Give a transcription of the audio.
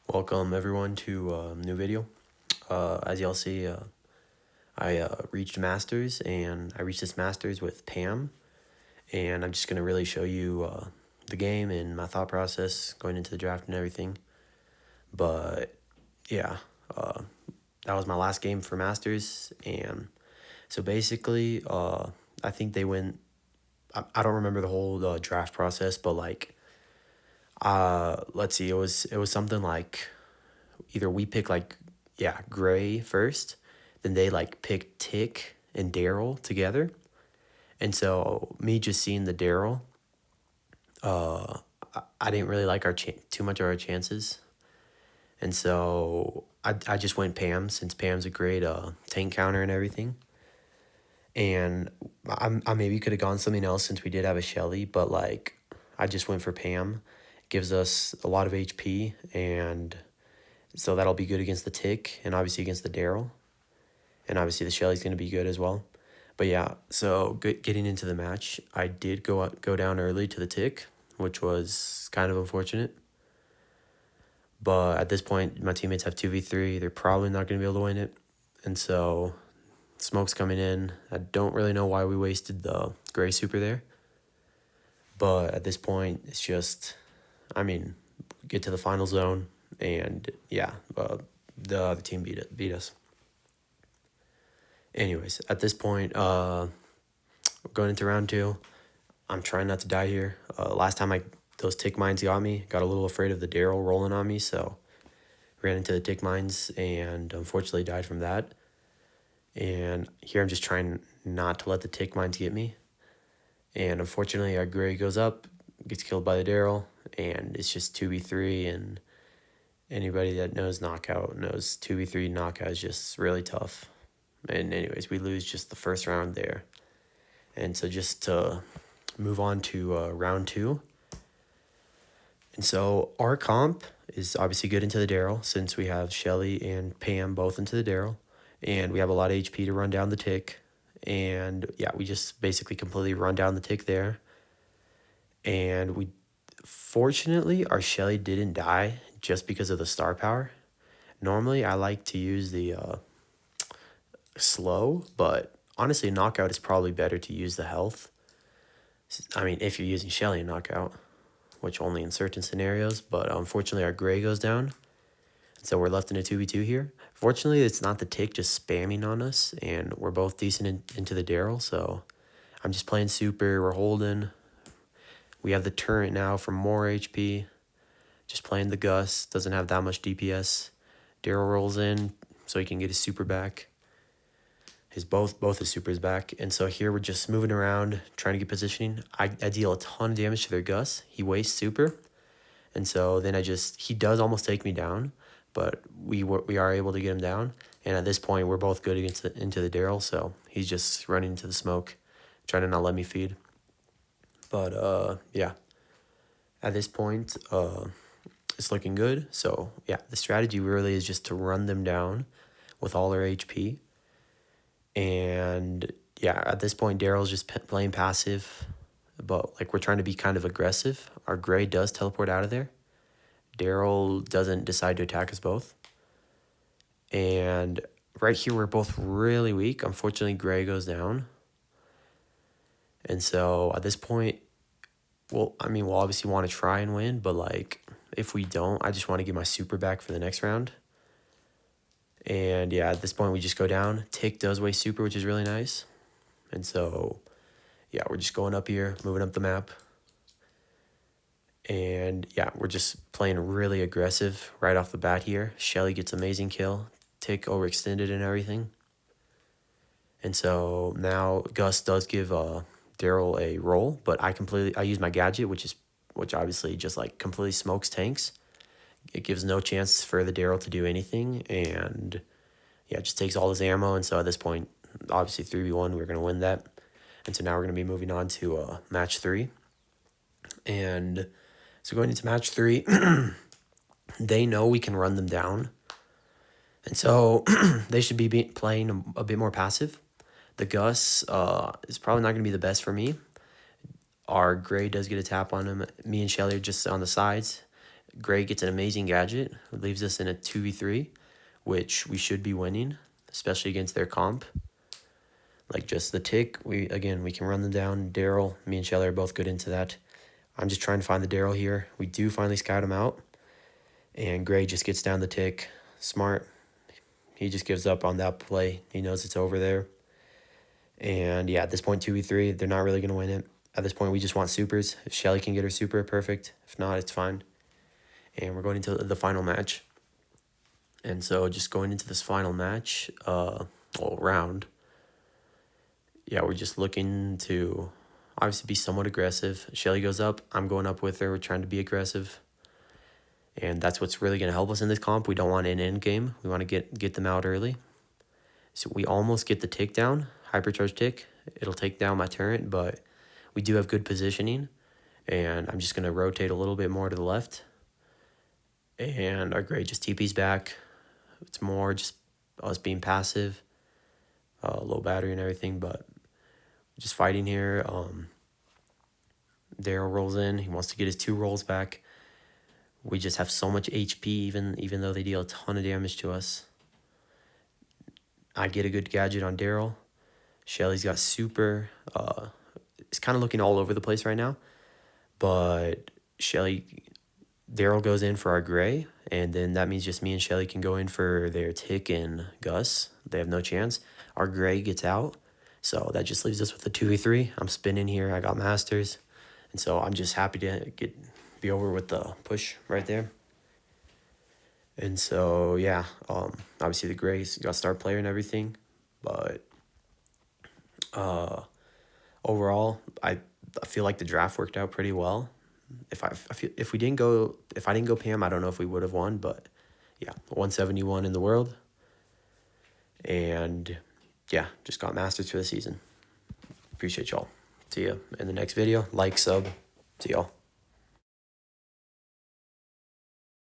Welcome everyone to a new video. As y'all see, I reached Masters, and I reached this Masters with Pam, and I'm just gonna really show you the game and my thought process going into the draft and everything. But yeah, uh, that was my last game for Masters, and so basically, I think they went. I don't remember the whole draft process, but like, let's see, it was something like either we pick like, yeah, Gray first, then they like pick Tick and Daryl together. And so me just seeing the Daryl, I didn't really like too much of our chances. And so I just went Pam, since Pam's a great tank counter and everything. And I maybe could have gone something else since we did have a Shelly, but like I just went for Pam. It gives us a lot of HP, and so that'll be good against the Tick and obviously against the Daryl. And obviously the Shelly's going to be good as well. But yeah, so getting into the match, I did go down early to the Tick, which was kind of unfortunate. But at this point, my teammates have 2v3. They're probably not going to be able to win it. And so smoke's coming in. I don't really know why we wasted the Gray Super there. But at this point, it's just, get to the final zone. And yeah, the other team beat us. Anyways, at this point, we're going into round two. I'm trying not to die here. Last time those tick mines got me. Got a little afraid of the Daryl rolling on me, so ran into the tick mines and unfortunately died from that. And here I'm just trying not to let the tick mines get me. And unfortunately, our Gray goes up, gets killed by the Daryl, and it's just 2v3. And anybody that knows knockout knows 2v3 knockout is just really tough. And anyways, we lose just the first round there. And so just to move on to round two. And so our comp is obviously good into the Daryl, since we have Shelly and Pam both into the Daryl. And we have a lot of HP to run down the Tick. And yeah, we just basically completely run down the Tick there. And fortunately, our Shelly didn't die just because of the star power. Normally, I like to use the slow, but honestly, knockout is probably better to use the health. If you're using Shelly in knockout, which only in certain scenarios, but unfortunately our Gray goes down. So we're left in a 2v2 here. Fortunately, it's not the Tick just spamming on us, and we're both decent into the Daryl, so I'm just playing super, we're holding. We have the turret now for more HP. Just playing the Gus, doesn't have that much DPS. Daryl rolls in so he can get his super back. Both his supers back. And so here we're just moving around, trying to get positioning. I deal a ton of damage to their Gus. He wastes super. And so then he does almost take me down, but we are able to get him down. And at this point, we're both good into the Daryl, so he's just running into the smoke, trying to not let me feed. But yeah, at this point, it's looking good. So yeah, the strategy really is just to run them down with all their HP. And yeah, at this point, Daryl's just playing passive, but like we're trying to be kind of aggressive. Our Gray does teleport out of there. Daryl doesn't decide to attack us both. And right here, we're both really weak. Unfortunately, Gray goes down. And so at this point, we'll obviously want to try and win, but like if we don't, I just want to get my super back for the next round. And yeah, at this point, we just go down. Tick does waste super, which is really nice. And so, yeah, we're just going up here, moving up the map. And yeah, we're just playing really aggressive right off the bat here. Shelly gets amazing kill. Tick overextended and everything. And so now Gus does give Daryl a roll, but I use my gadget, which obviously just like completely smokes tanks. It gives no chance for the Daryl to do anything, and yeah, it just takes all his ammo. And so at this point, obviously 3v1, we're going to win that. And so now we're going to be moving on to match 3. And so going into match 3, they know we can run them down. And so they should be playing a bit more passive. The Gus is probably not going to be the best for me. Our Gray does get a tap on him. Me and Shelly are just on the sides. Gray gets an amazing gadget. It leaves us in a 2v3, which we should be winning, especially against their comp. Like just the tick, we can run them down. Daryl, me and Shelly are both good into that. I'm just trying to find the Daryl here. We do finally scout him out. And Gray just gets down the tick. Smart. He just gives up on that play. He knows it's over there. And yeah, at this point, 2v3, they're not really going to win it. At this point, we just want supers. If Shelly can get her super, perfect. If not, it's fine. And we're going into the final match. And so just going into this final match, round, yeah, we're just looking to obviously be somewhat aggressive. Shelly goes up. I'm going up with her. We're trying to be aggressive. And that's what's really going to help us in this comp. We don't want an end game. We want to get them out early. So we almost get the tick down, hypercharge tick. It'll take down my turret, but we do have good positioning. And I'm just going to rotate a little bit more to the left. And our Gray just TP's back. It's more just us being passive, low battery and everything, but just fighting here. Daryl rolls in. He wants to get his 2 rolls back. We just have so much HP, even though they deal a ton of damage to us. I get a good gadget on Daryl. Shelly's got super. It's kind of looking all over the place right now. But Daryl goes in for our Gray, and then that means just me and Shelly can go in for their Tick and Gus. They have no chance. Our Gray gets out, so that just leaves us with a 2v3. I'm spinning here. I got Masters, and so I'm just happy to be over with the push right there. And so, yeah, obviously the Grays got star player and everything, but overall, I feel like the draft worked out pretty well. If I didn't go Pam, I don't know if we would have won, but yeah, 171 in the world. And yeah, just got Masters for the season. Appreciate y'all. See ya in the next video. Like, sub. See y'all.